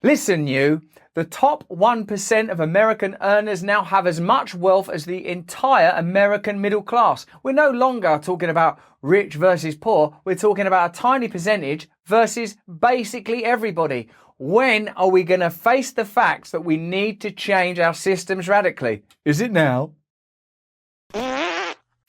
Listen, you. The top 1% of American earners now have as much wealth as the entire American middle class. We're no longer talking about rich versus poor. We're talking about a tiny percentage versus basically everybody. When are we going to face the facts that we need to change our systems radically? Is it now?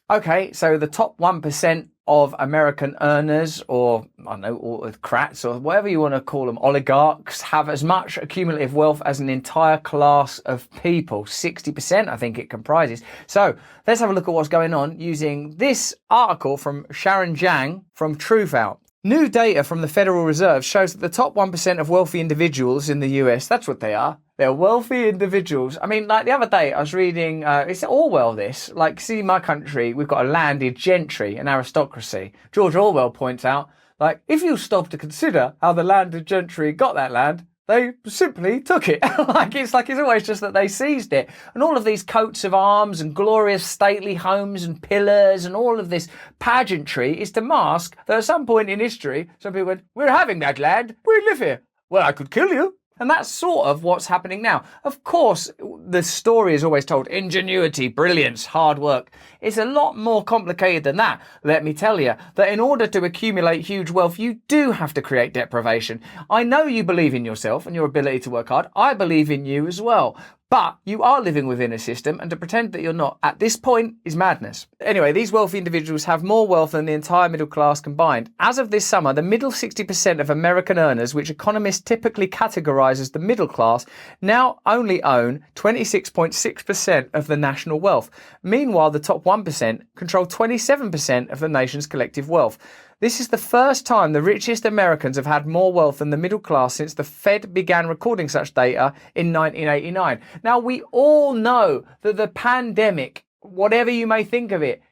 Okay, so the top 1% of American earners, or I don't know, autocrats, or whatever you want to call them, oligarchs, have as much accumulative wealth as an entire class of people. 60%, I think it comprises. So let's have a look at what's going on using this article from Sharon Zhang from Truthout. New data from the Federal Reserve shows that the top 1% of wealthy individuals in the US, that's what they are. They're wealthy individuals. I mean, like the other day I was reading, it's Orwell this, like, see, my country, we've got a landed gentry, an aristocracy. George Orwell points out, like, if you stop to consider how the landed gentry got that land, they simply took it. It's always just that they seized it. And all of these coats of arms and glorious stately homes and pillars and all of this pageantry is to mask that at some point in history, some people went, we're having that land, we live here. Well, I could kill you. And that's sort of what's happening now. Of course, the story is always told, ingenuity, brilliance, hard work. It's a lot more complicated than that. Let me tell you that in order to accumulate huge wealth, you do have to create deprivation. I know you believe in yourself and your ability to work hard. I believe in you as well. But you are living within a system, and to pretend that you're not at this point is madness. Anyway, these wealthy individuals have more wealth than the entire middle class combined. As of this summer, the middle 60% of American earners, which economists typically categorize as the middle class, now only own 26.6% of the national wealth. Meanwhile, the top 1% control 27% of the nation's collective wealth. This is the first time the richest Americans have had more wealth than the middle class since the Fed began recording such data in 1989. Now, we all know that the pandemic, whatever you may think of it,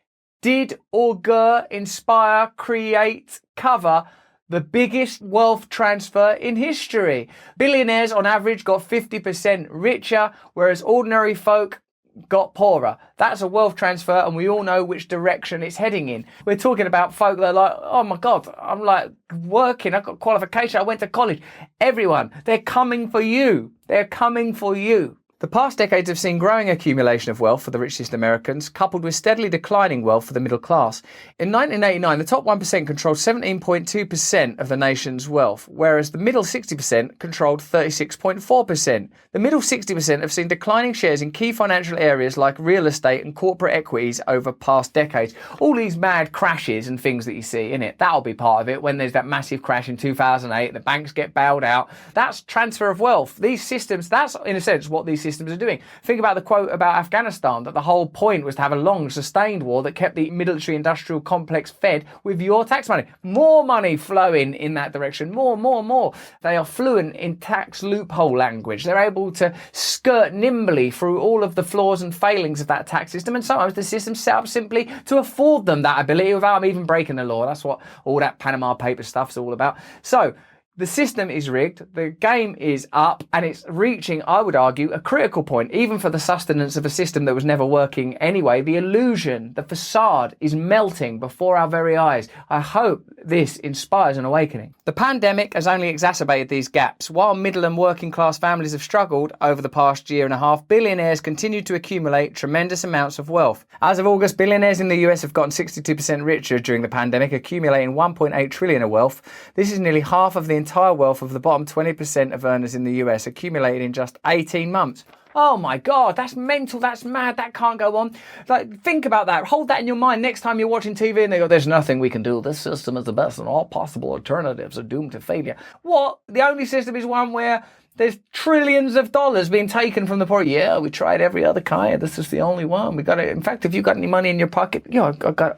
did augur, inspire, create, cover the biggest wealth transfer in history. Billionaires on average got 50% richer, whereas ordinary folk got poorer. That's a wealth transfer, and we all know which direction it's heading in. We're talking about folk that are like, oh my God, I'm like working, I've got qualification, I went to college. Everyone, they're coming for you. They're coming for you. The past decades have seen growing accumulation of wealth for the richest Americans, coupled with steadily declining wealth for the middle class. In 1989, the top 1% controlled 17.2% of the nation's wealth, whereas the middle 60% controlled 36.4%. The middle 60% have seen declining shares in key financial areas like real estate and corporate equities over past decades. All these mad crashes and things that you see in it, that'll be part of it. When there's that massive crash in 2008, the banks get bailed out. That's transfer of wealth. These systems, that's in a sense what these systems are doing. Think about the quote about Afghanistan, that the whole point was to have a long, sustained war that kept the military-industrial complex fed with your tax money. More money flowing in that direction. More. They are fluent in tax loophole language. They're able to skirt nimbly through all of the flaws and failings of that tax system, and sometimes the system's set up simply to afford them that ability without them even breaking the law. That's what all that Panama paper stuff's all about. So, the system is rigged, the game is up, and it's reaching, I would argue, a critical point, even for the sustenance of a system that was never working anyway. The illusion, the facade is melting before our very eyes. I hope this inspires an awakening. The pandemic has only exacerbated these gaps. While middle and working class families have struggled over the past year and a half, billionaires continue to accumulate tremendous amounts of wealth. As of August, billionaires in the US have gotten 62% richer during the pandemic, accumulating 1.8 trillion of wealth. This is nearly half of the entire wealth of the bottom 20% of earners in the US, accumulated in just 18 months. Oh my God, that's mental, that's mad, that can't go on. Like, think about that, hold that in your mind next time you're watching TV and they go, there's nothing we can do, this system is the best and all possible alternatives are doomed to failure. What? The only system is one where there's trillions of dollars being taken from the poor. Yeah, we tried every other kind. This is the only one. We got it. In fact, if you got any money in your pocket, I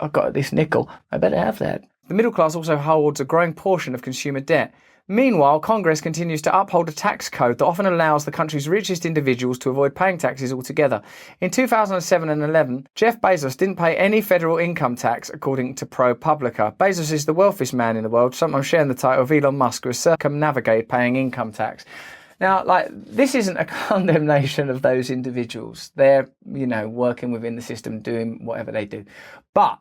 got this nickel. I better have that. The middle class also holds a growing portion of consumer debt. Meanwhile, Congress continues to uphold a tax code that often allows the country's richest individuals to avoid paying taxes altogether. In 2007 and 11, Jeff Bezos didn't pay any federal income tax, according to ProPublica. Bezos is the wealthiest man in the world, sometimes sharing the title of Elon Musk, who has circumnavigated paying income tax. Now, this isn't a condemnation of those individuals. They're, working within the system, doing whatever they do. But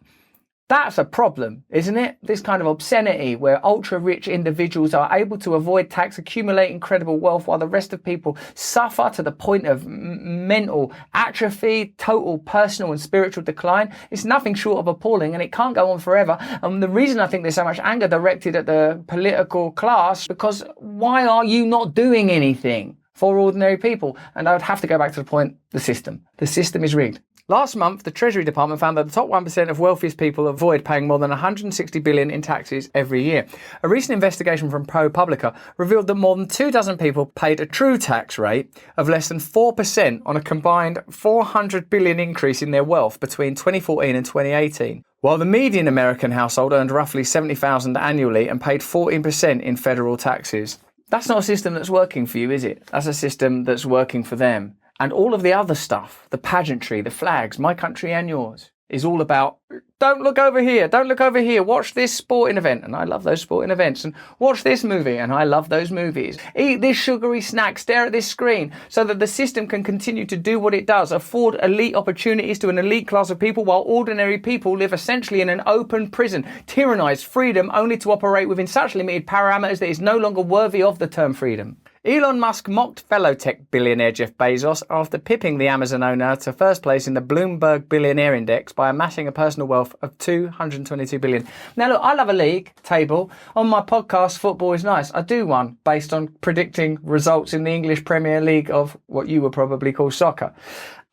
That's a problem, isn't it? This kind of obscenity where ultra-rich individuals are able to avoid tax, accumulate incredible wealth while the rest of people suffer to the point of mental atrophy, total personal and spiritual decline. It's nothing short of appalling, and it can't go on forever. And the reason I think there's so much anger directed at the political class, because why are you not doing anything for ordinary people? And I would have to go back to the point, the system. The system is rigged. Last month, the Treasury Department found that the top 1% of wealthiest people avoid paying more than 160 billion in taxes every year. A recent investigation from ProPublica revealed that more than 24 people paid a true tax rate of less than 4% on a combined 400 billion increase in their wealth between 2014 and 2018. While the median American household earned roughly 70,000 annually and paid 14% in federal taxes. That's not a system that's working for you, is it? That's a system that's working for them. And all of the other stuff, the pageantry, the flags, my country and yours, is all about, don't look over here, don't look over here, watch this sporting event, and I love those sporting events, and watch this movie, and I love those movies. Eat this sugary snack, stare at this screen, so that the system can continue to do what it does, afford elite opportunities to an elite class of people, while ordinary people live essentially in an open prison, tyrannized freedom only to operate within such limited parameters that is no longer worthy of the term freedom. Elon Musk mocked fellow tech billionaire Jeff Bezos after pipping the Amazon owner to first place in the Bloomberg Billionaire Index by amassing a personal wealth of 222 billion. Now look, I love a league table. On my podcast, Football is Nice, I do one based on predicting results in the English Premier League of what you would probably call soccer.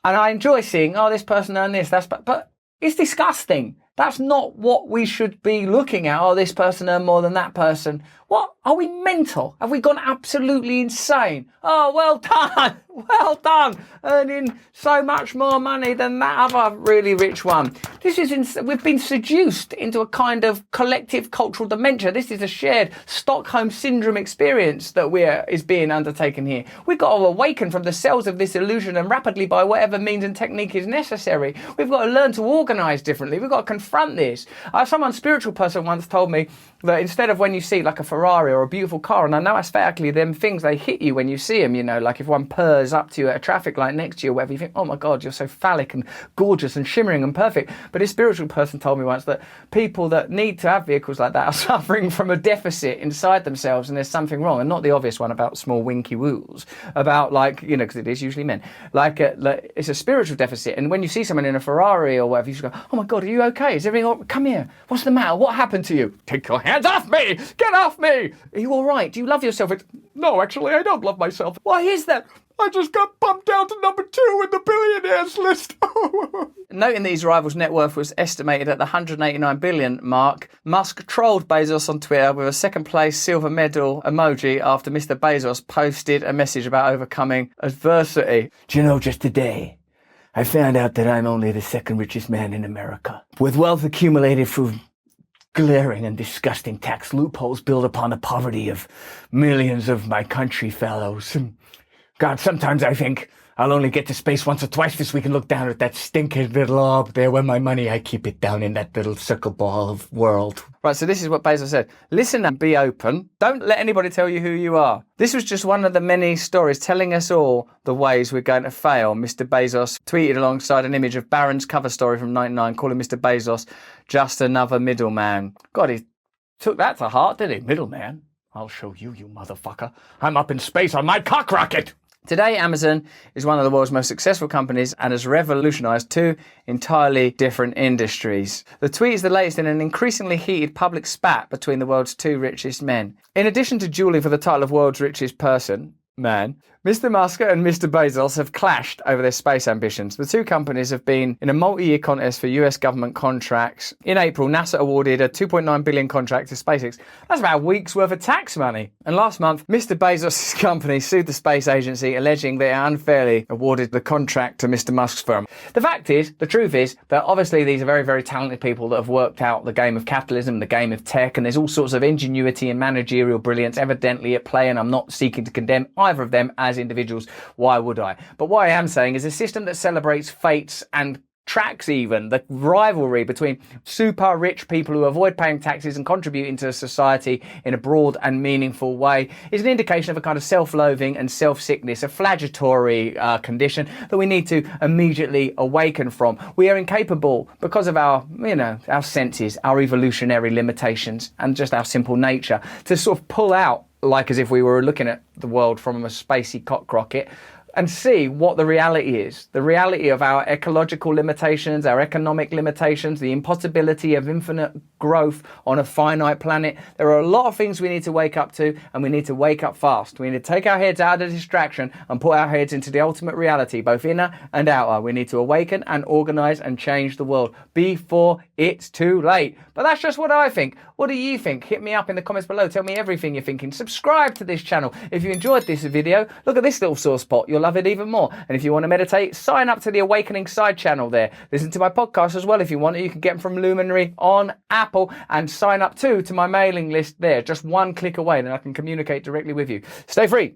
And I enjoy seeing, oh, this person earned this, but it's disgusting. That's not what we should be looking at. Oh, this person earned more than that person. What? Are we mental? Have we gone absolutely insane? Oh, well done. Well done. Earning so much more money than that other really rich one. We've been seduced into a kind of collective cultural dementia. This is a shared Stockholm Syndrome experience that is being undertaken here. We've got to awaken from the cells of this illusion and rapidly by whatever means and technique is necessary. We've got to learn to organise differently. We've got to confront this. Some spiritual person once told me that instead of when you see like a Ferrari or a beautiful car, and I know aesthetically them things, they hit you when you see them, you know, like if one purrs up to you at a traffic light next to you or whatever, you think, oh my God, you're so phallic and gorgeous and shimmering and perfect. But a spiritual person told me once that people that need to have vehicles like that are suffering from a deficit inside themselves, and there's something wrong, and not the obvious one about small winky woos, about like, you know, because it is usually men, like it's a spiritual deficit. And when you see someone in a Ferrari or whatever, you just go, oh my God, are you okay? Is everything all right? Come here. What's the matter? What happened to you? Take your hands off me! Get off me! Are you all right? Do you love yourself? No, actually, I don't love myself. Why is that? I just got bumped down to number 2 in the billionaires list. Noting that his rival's net worth was estimated at the 189 billion mark, Musk trolled Bezos on Twitter with a second place silver medal emoji after Mr. Bezos posted a message about overcoming adversity. Do you know, just today, I found out that I'm only the second richest man in America, with wealth accumulated through glaring and disgusting tax loopholes built upon the poverty of millions of my country fellows. God, sometimes I think I'll only get to space once or twice this week and look down at that stinking little orb there where my money, I keep it down in that little circle ball of world. Right, so this is what Bezos said. Listen and be open. Don't let anybody tell you who you are. This was just one of the many stories telling us all the ways we're going to fail. Mr. Bezos tweeted alongside an image of Barron's cover story from '99, calling Mr. Bezos just another middleman. God, he took that to heart, didn't he? Middleman? I'll show you, you motherfucker. I'm up in space on my cock rocket. Today, Amazon is one of the world's most successful companies and has revolutionized 2 entirely different industries. The tweet is the latest in an increasingly heated public spat between the world's 2 richest men. In addition to dueling for the title of world's richest man, Mr. Musk and Mr. Bezos have clashed over their space ambitions. The 2 companies have been in a multi-year contest for US government contracts. In April, NASA awarded a $2.9 billion contract to SpaceX. That's about a week's worth of tax money. And last month, Mr. Bezos' company sued the space agency, alleging they unfairly awarded the contract to Mr. Musk's firm. The truth is that obviously these are very, very talented people that have worked out the game of capitalism, the game of tech, and there's all sorts of ingenuity and managerial brilliance evidently at play, and I'm not seeking to condemn either of them as individuals. Why would I? But what I am saying is a system that celebrates fates and tracks even the rivalry between super rich people who avoid paying taxes and contributing to society in a broad and meaningful way is an indication of a kind of self-loathing and self-sickness, a flagellatory condition that we need to immediately awaken from. We are incapable, because of our, our senses, our evolutionary limitations, and just our simple nature, to sort of pull out, like as if we were looking at the world from a spacey cock rocket, and see what the reality is. The reality of our ecological limitations, our economic limitations, the impossibility of infinite growth on a finite planet. There are a lot of things we need to wake up to, and we need to wake up fast. We need to take our heads out of the distraction and put our heads into the ultimate reality, both inner and outer. We need to awaken and organise and change the world before it's too late. But that's just what I think. What do you think? Hit me up in the comments below. Tell me everything you're thinking. Subscribe to this channel. If you enjoyed this video, look at this little sore spot. You'll love it even more. And if you want to meditate, sign up to the Awakening Side channel there. Listen to my podcast as well if you want. You can get them from Luminary on Apple, and sign up too to my mailing list there. Just one click away, then I can communicate directly with you. Stay free.